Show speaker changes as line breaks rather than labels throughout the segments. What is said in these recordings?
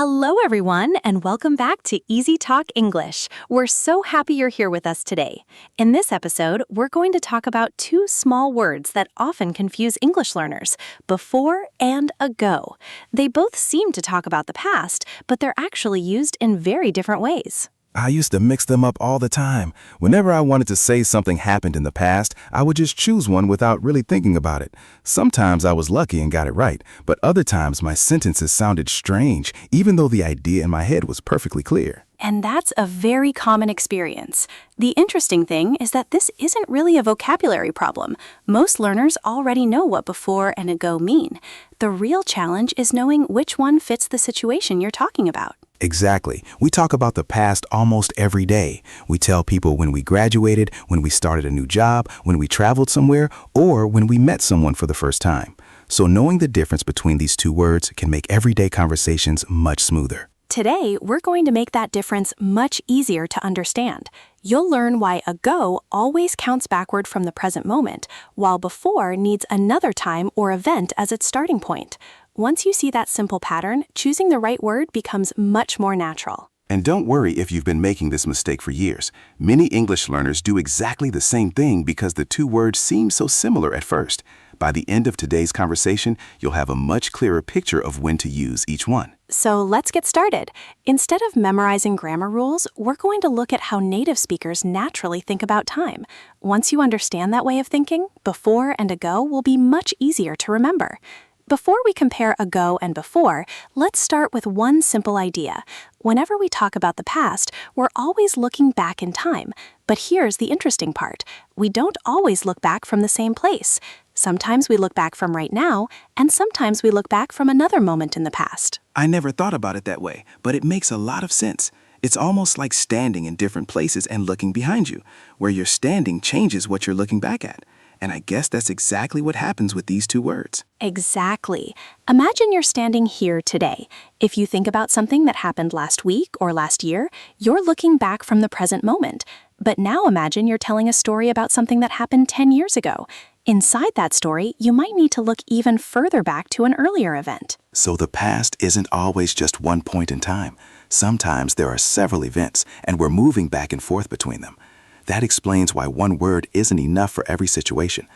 Hello, everyone, and welcome back to EasyTalk English. We're so happy you're here with us today. In this episode, we're going to talk about two small words that often confuse English learners, before and ago. They both seem to talk about the past, but they're actually used in very different ways.
I used to mix them up all the time. Whenever I wanted to say something happened in the past, I would just choose one without really thinking about it. Sometimes I was lucky and got it right, but other times my sentences sounded strange, even though the idea in my head was perfectly clear.
And that's a very common experience. The interesting thing is that this isn't really a vocabulary problem. Most learners already know what before and ago mean. The real challenge is knowing which one fits the situation you're talking about.
Exactly. We talk about the past almost every day. We tell people when we graduated, when we started a new job, when we traveled somewhere, or when we met someone for the first time. So knowing the difference between these two words can make everyday conversations much smoother.
Today, we're going to make that difference much easier to understand. You'll learn why ago always counts backward from the present moment, while before needs another time or event as its starting point. Once you see that simple pattern, choosing the right word becomes much more natural.
And don't worry if you've been making this mistake for years. Many English learners do exactly the same thing because the two words seem so similar at first. By the end of today's conversation, you'll have a much clearer picture of when to use each one.
So let's get started. Instead of memorizing grammar rules, we're going to look at how native speakers naturally think about time. Once you understand that way of thinking, before and ago will be much easier to remember. Before we compare ago and before, let's start with one simple idea. Whenever we talk about the past, we're always looking back in time. But here's the interesting part. We don't always look back from the same place. Sometimes we look back from right now, and sometimes we look back from another moment in the past.
I never thought about it that way, but it makes a lot of sense. It's almost like standing in different places and looking behind you. Where you're standing changes what you're looking back at. And I guess that's exactly what happens with these two words.
Exactly. Imagine you're standing here today. If you think about something that happened last week or last year, you're looking back from the present moment. But now imagine you're telling a story about something that happened 10 years ago. Inside that story, you might need to look even further back to an earlier event.
So the past isn't always just one point in time. Sometimes there are several events, and we're moving back and forth between them. That explains why one word isn't enough for every situation.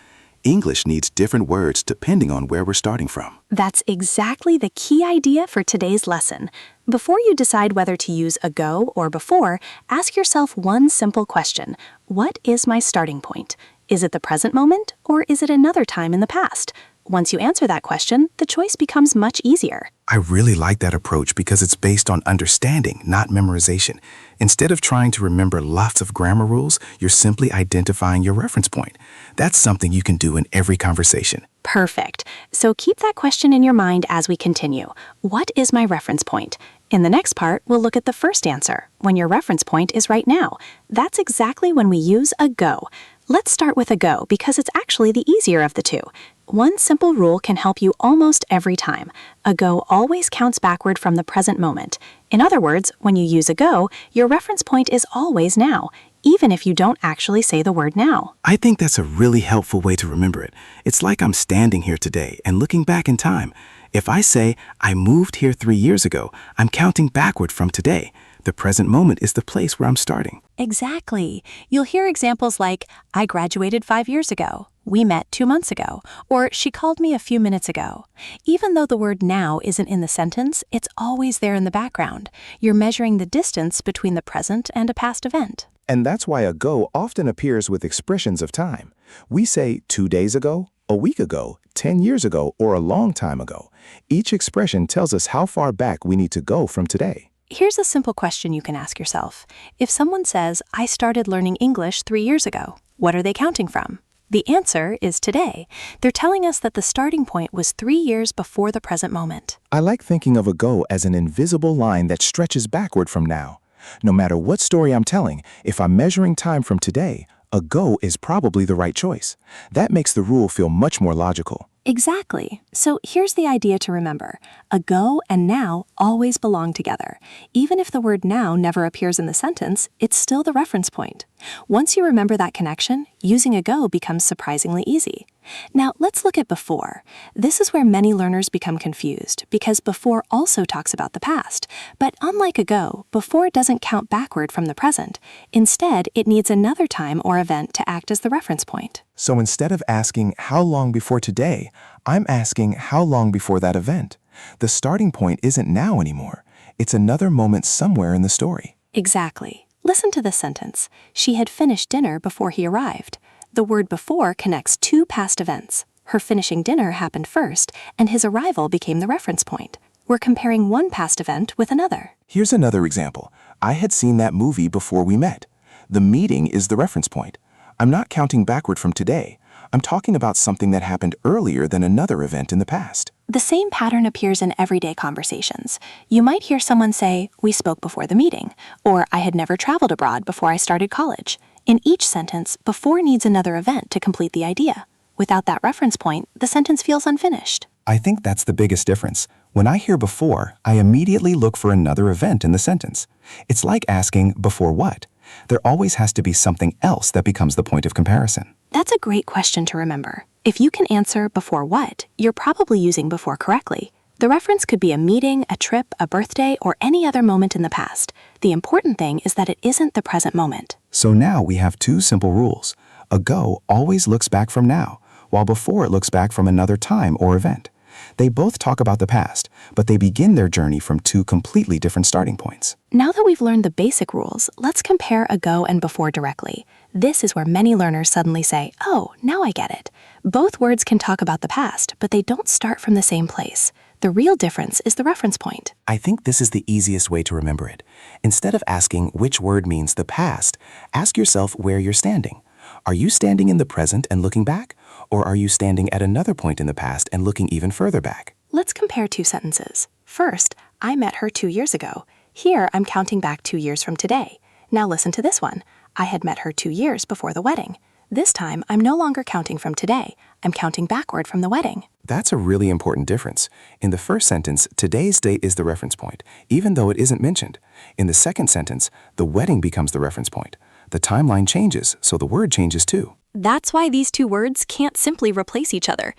English needs different words depending on where we're starting from.
That's exactly the key idea for today's lesson. Before you decide whether to use ago or before, ask yourself one simple question. What is my starting point? Is it the present moment, or is it another time in the past? Once you answer that question, the choice becomes much easier.
I really like that approach because it's based on understanding, not memorization. Instead of trying to remember lots of grammar rules, you're simply identifying your reference point. That's something you can do in every conversation.
Perfect. So keep that question in your mind as we continue. What is my reference point? In the next part, we'll look at the first answer, when your reference point is right now. That's exactly when we use ago. Let's start with ago because it's actually the easier of the two. One simple rule can help you almost every time. Ago always counts backward from the present moment. In other words, when you use ago, your reference point is always now, even if you don't actually say the word now.
I think that's a really helpful way to remember it. It's like I'm standing here today and looking back in time. If I say, I moved here 3 years ago, I'm counting backward from today. The present moment is the place where I'm starting.
Exactly. You'll hear examples like, I graduated 5 years ago. We met 2 months ago. Or she called me a few minutes ago. Even though the word now isn't in the sentence, it's always there in the background. You're measuring the distance between the present and a past event.
And that's why ago often appears with expressions of time. We say 2 days ago, a week ago, 10 years ago, or a long time ago. Each expression tells us how far back we need to go from today.
Here's a simple question you can ask yourself. If someone says, I started learning English 3 years ago, what are they counting from? The answer is today. They're telling us that the starting point was 3 years before the present moment.
I like thinking of ago as an invisible line that stretches backward from now. No matter what story I'm telling, if I'm measuring time from today, ago is probably the right choice. That makes the rule feel much more logical.
Exactly. So here's the idea to remember. Ago and now always belong together. Even if the word now never appears in the sentence, it's still the reference point. Once you remember that connection, using ago becomes surprisingly easy. Now let's look at before. This is where many learners become confused because before also talks about the past. But unlike ago, before doesn't count backward from the present. Instead, it needs another time or event to act as the reference point.
So instead of asking how long before today, I'm asking how long before that event. The starting point isn't now anymore. It's another moment somewhere in the story.
Exactly. Listen to this sentence. She had finished dinner before he arrived. The word before connects two past events. Her finishing dinner happened first, and his arrival became the reference point. We're comparing one past event with another.
Here's another example. I had seen that movie before we met. The meeting is the reference point. I'm not counting backward from today. I'm talking about something that happened earlier than another event in the past.
The same pattern appears in everyday conversations. You might hear someone say, "We spoke before the meeting," or "I had never traveled abroad before I started college." In each sentence, before needs another event to complete the idea. Without that reference point, the sentence feels unfinished.
I think that's the biggest difference. When I hear before, I immediately look for another event in the sentence. It's like asking before what? There always has to be something else that becomes the point of comparison.
That's a great question to remember. If you can answer before what, you're probably using before correctly. The reference could be a meeting, a trip, a birthday, or any other moment in the past. The important thing is that it isn't the present moment.
So now we have two simple rules. Ago always looks back from now, while before it looks back from another time or event. They both talk about the past, but they begin their journey from two completely different starting points.
Now that we've learned the basic rules, let's compare ago and before directly. This is where many learners suddenly say, "Oh, now I get it." Both words can talk about the past, but they don't start from the same place. The real difference is the reference point.
I think this is the easiest way to remember it. Instead of asking which word means the past, ask yourself where you're standing. Are you standing in the present and looking back? Or are you standing at another point in the past and looking even further back?
Let's compare two sentences. First, I met her 2 years ago. Here, I'm counting back 2 years from today. Now listen to this one. I had met her 2 years before the wedding. This time, I'm no longer counting from today. I'm counting backward from the wedding.
That's a really important difference. In the first sentence, today's date is the reference point, even though it isn't mentioned. In the second sentence, the wedding becomes the reference point. The timeline changes, so the word changes too.
That's why these two words can't simply replace each other.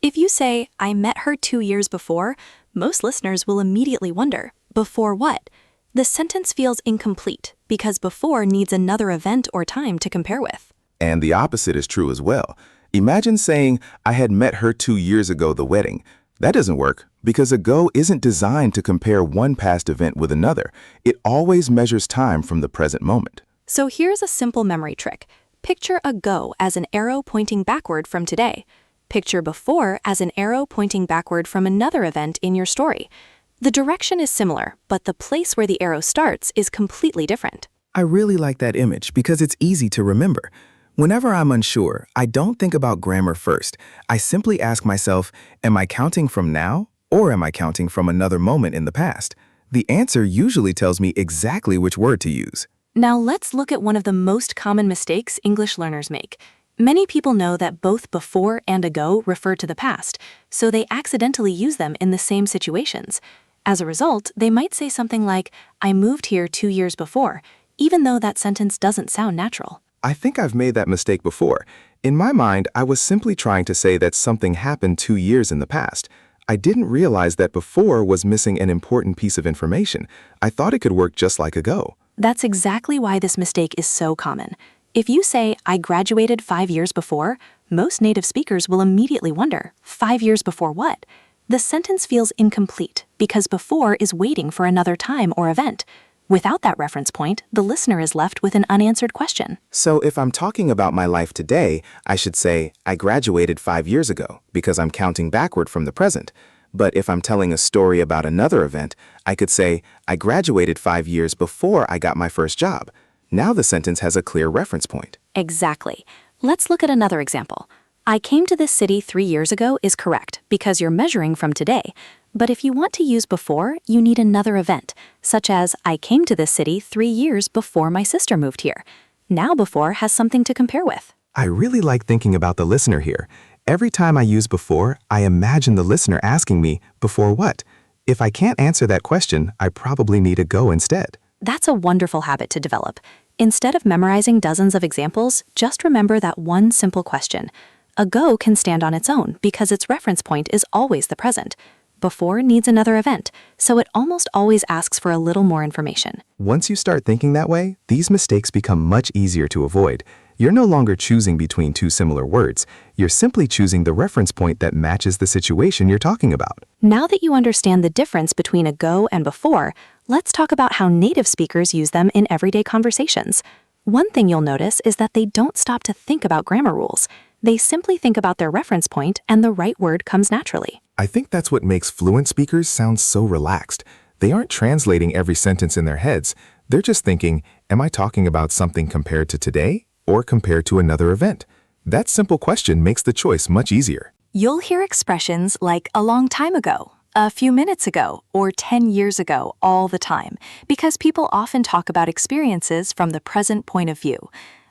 If you say, "I met her 2 years before," most listeners will immediately wonder, before what? The sentence feels incomplete because before needs another event or time to compare with.
And the opposite is true as well. Imagine saying, I had met her 2 years ago, the wedding. That doesn't work because ago isn't designed to compare one past event with another. It always measures time from the present moment.
So here's a simple memory trick. Picture ago as an arrow pointing backward from today. Picture before as an arrow pointing backward from another event in your story. The direction is similar, but the place where the arrow starts is completely different.
I really like that image because it's easy to remember. Whenever I'm unsure, I don't think about grammar first. I simply ask myself, am I counting from now or am I counting from another moment in the past? The answer usually tells me exactly which word to use.
Now let's look at one of the most common mistakes English learners make. Many people know that both before and ago refer to the past, so they accidentally use them in the same situations. As a result, they might say something like, "I moved here 2 years before," even though that sentence doesn't sound natural.
I think I've made that mistake before. In my mind, I was simply trying to say that something happened 2 years in the past. I didn't realize that before was missing an important piece of information. I thought it could work just like ago.
That's exactly why this mistake is so common. If you say, "I graduated 5 years before," most native speakers will immediately wonder, 5 years before what? The sentence feels incomplete because before is waiting for another time or event. Without that reference point, the listener is left with an unanswered question.
So if I'm talking about my life today, I should say, I graduated 5 years ago because I'm counting backward from the present. But if I'm telling a story about another event, I could say, I graduated 5 years before I got my first job. Now the sentence has a clear reference point.
Exactly. Let's look at another example. "I came to this city 3 years ago" is correct because you're measuring from today. But if you want to use before, you need another event, such as, "I came to this city 3 years before my sister moved here." Now before has something to compare with.
I really like thinking about the listener here.
Every time I use before, I imagine the listener asking me, before what? If I can't answer that question, I probably need a go instead.
That's a wonderful habit to develop. Instead of memorizing dozens of examples, just remember that one simple question. A go can stand on its own because its reference point is always the present. Before needs another event, so it almost always asks for a little more information.
Once you start thinking that way, these mistakes become much easier to avoid. You're no longer choosing between two similar words. You're simply choosing the reference point that matches the situation you're talking about.
Now that you understand the difference between a go and before, let's talk about how native speakers use them in everyday conversations. One thing you'll notice is that they don't stop to think about grammar rules. They simply think about their reference point and the right word comes naturally.
I think that's what makes fluent speakers sound so relaxed. They aren't translating every sentence in their heads. They're just thinking, am I talking about something compared to today or compared to another event? That simple question makes the choice much easier.
You'll hear expressions like a long time ago, a few minutes ago, or 10 years ago all the time, because people often talk about experiences from the present point of view.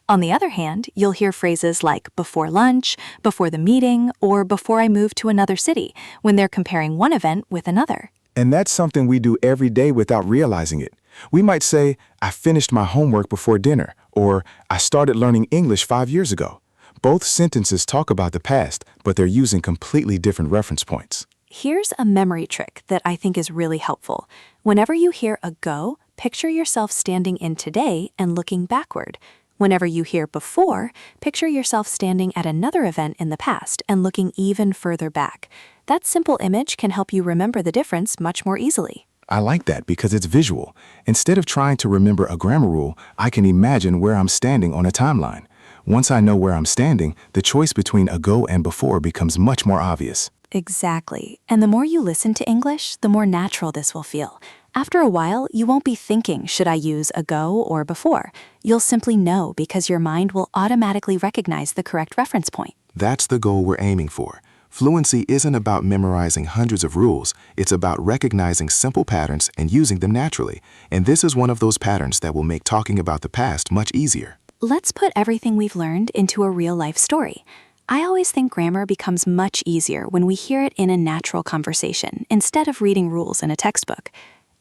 On the other hand, you'll hear phrases like before lunch, before the meeting, or before I moved to another city, when they're comparing one event with another.
And that's something we do every day without realizing it. We might say, I finished my homework before dinner, or I started learning English 5 years ago. Both sentences talk about the past, but they're using completely different reference points.
Here's a memory trick that I think is really helpful. Whenever you hear a go, picture yourself standing in today and looking backward. Whenever you hear before, picture yourself standing at another event in the past and looking even further back. That simple image can help you remember the difference much more easily.
I like that because it's visual. Instead of trying to remember a grammar rule, I can imagine where I'm standing on a timeline. Once I know where I'm standing, the choice between a go and before becomes much more obvious.
Exactly. And the more you listen to English, the more natural this will feel. After a while, you won't be thinking, should I use a go or before? You'll simply know because your mind will automatically recognize the correct reference point.
That's the goal we're aiming for. Fluency isn't about memorizing hundreds of rules. It's about recognizing simple patterns and using them naturally. And this is one of those patterns that will make talking about the past much easier.
Let's put everything we've learned into a real-life story. I always think grammar becomes much easier when we hear it in a natural conversation instead of reading rules in a textbook.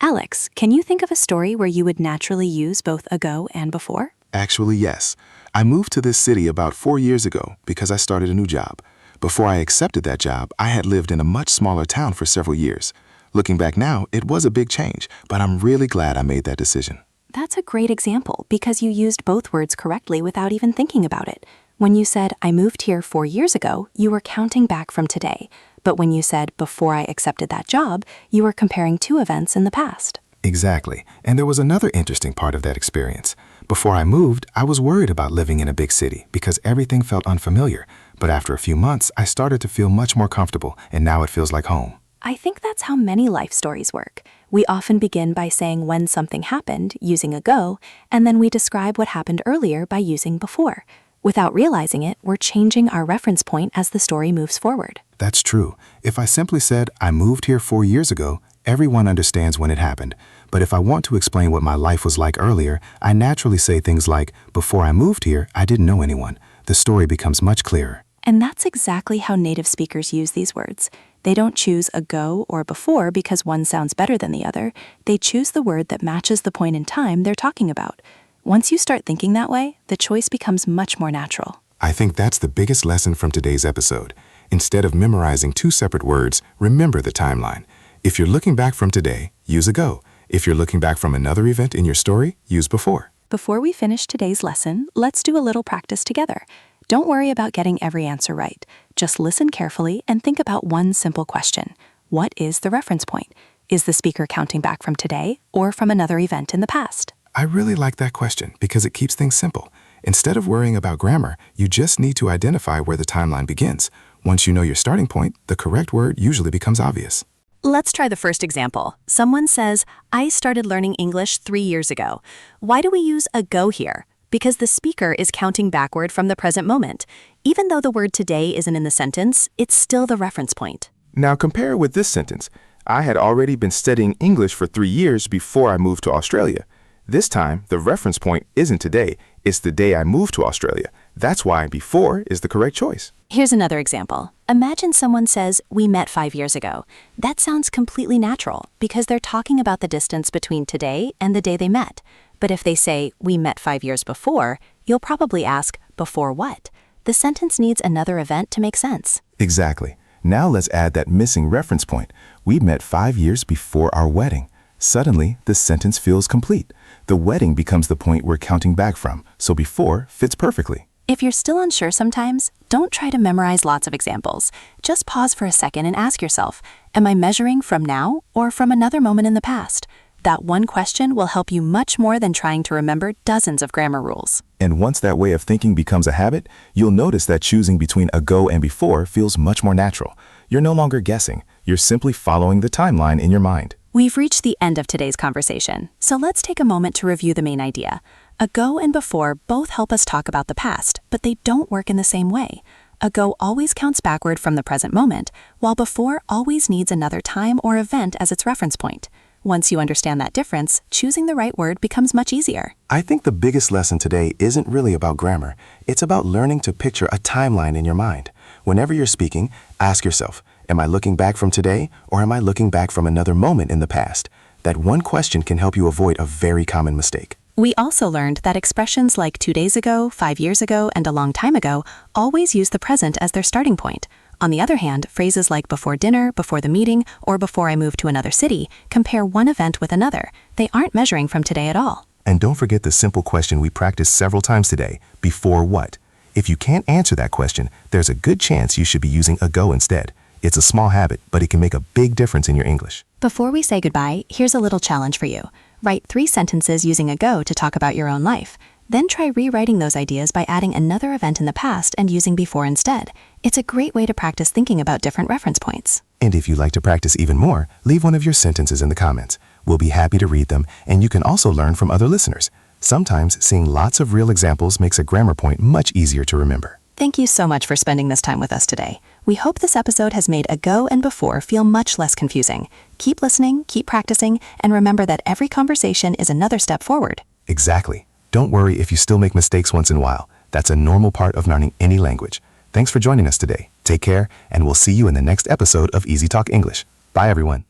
Alex, can you think of a story where you would naturally use both a go and before?
Actually, yes. I moved to this city about 4 years ago because I started a new job. Before I accepted that job, I had lived in a much smaller town for several years. Looking back now, it was a big change, but I'm really glad I made that decision.
That's a great example because you used both words correctly without even thinking about it. When you said, I moved here 4 years ago, you were counting back from today. But when you said, before I accepted that job, you were comparing two events in the past.
Exactly. And there was another interesting part of that experience. Before I moved, I was worried about living in a big city because everything felt unfamiliar. But after a few months, I started to feel much more comfortable, and now it feels like home.
I think that's how many life stories work. We often begin by saying when something happened, using a go, and then we describe what happened earlier by using before. Without realizing it, we're changing our reference point as the story moves forward.
That's true. If I simply said, I moved here 4 years ago, everyone understands when it happened. But if I want to explain what my life was like earlier, I naturally say things like, before I moved here, I didn't know anyone. The story becomes much clearer.
And that's exactly how native speakers use these words. They don't choose a go or before because one sounds better than the other. They choose the word that matches the point in time they're talking about. Once you start thinking that way, the choice becomes much more natural.
I think that's the biggest lesson from today's episode. Instead of memorizing two separate words, remember the timeline. If you're looking back from today, use a go. If you're looking back from another event in your story, use before.
Before we finish today's lesson, let's do a little practice together. Don't worry about getting every answer right. Just listen carefully and think about one simple question. What is the reference point? Is the speaker counting back from today or from another event in the past?
I really like that question because it keeps things simple. Instead of worrying about grammar, you just need to identify where the timeline begins. Once you know your starting point, the correct word usually becomes obvious.
Let's try the first example. Someone says, I started learning English 3 years ago. Why do we use a go here? Because the speaker is counting backward from the present moment. Even though the word today isn't in the sentence, it's still the reference point.
Now compare it with this sentence. I had already been studying English for 3 years before I moved to Australia. This time, the reference point isn't today, it's the day I moved to Australia. That's why before is the correct choice.
Here's another example. Imagine someone says, "We met 5 years ago." That sounds completely natural because they're talking about the distance between today and the day they met. But if they say, "We met 5 years before," you'll probably ask, "Before what?" The sentence needs another event to make sense.
Exactly. Now let's add that missing reference point. We met 5 years before our wedding. Suddenly, the sentence feels complete. The wedding becomes the point we're counting back from, so before fits perfectly.
If you're still unsure sometimes, don't try to memorize lots of examples. Just pause for a second and ask yourself, am I measuring from now or from another moment in the past? That one question will help you much more than trying to remember dozens of grammar rules.
And once that way of thinking becomes a habit, you'll notice that choosing between ago and before feels much more natural. You're no longer guessing. You're simply following the timeline in your mind.
We've reached the end of today's conversation, so let's take a moment to review the main idea. Ago and before both help us talk about the past, but they don't work in the same way. Ago always counts backward from the present moment, while before always needs another time or event as its reference point. Once you understand that difference, choosing the right word becomes much easier.
I think the biggest lesson today isn't really about grammar. It's about learning to picture a timeline in your mind. Whenever you're speaking, ask yourself, am I looking back from today or am I looking back from another moment in the past? That one question can help you avoid a very common mistake.
We also learned that expressions like 2 days ago, 5 years ago, and a long time ago always use the present as their starting point. On the other hand, phrases like before dinner, before the meeting, or before I moved to another city compare one event with another. They aren't measuring from today at all.
And don't forget the simple question we practiced several times today, before what? If you can't answer that question, there's a good chance you should be using ago instead. It's a small habit, but it can make a big difference in your English.
Before we say goodbye, here's a little challenge for you. Write 3 sentences using ago to talk about your own life. Then try rewriting those ideas by adding another event in the past and using before instead. It's a great way to practice thinking about different reference points.
And if you'd like to practice even more, leave one of your sentences in the comments. We'll be happy to read them, and you can also learn from other listeners. Sometimes seeing lots of real examples makes a grammar point much easier to remember.
Thank you so much for spending this time with us today. We hope this episode has made ago and before feel much less confusing. Keep listening, keep practicing, and remember that every conversation is another step forward.
Exactly. Don't worry if you still make mistakes once in a while. That's a normal part of learning any language. Thanks for joining us today. Take care, and we'll see you in the next episode of Easy Talk English. Bye, everyone.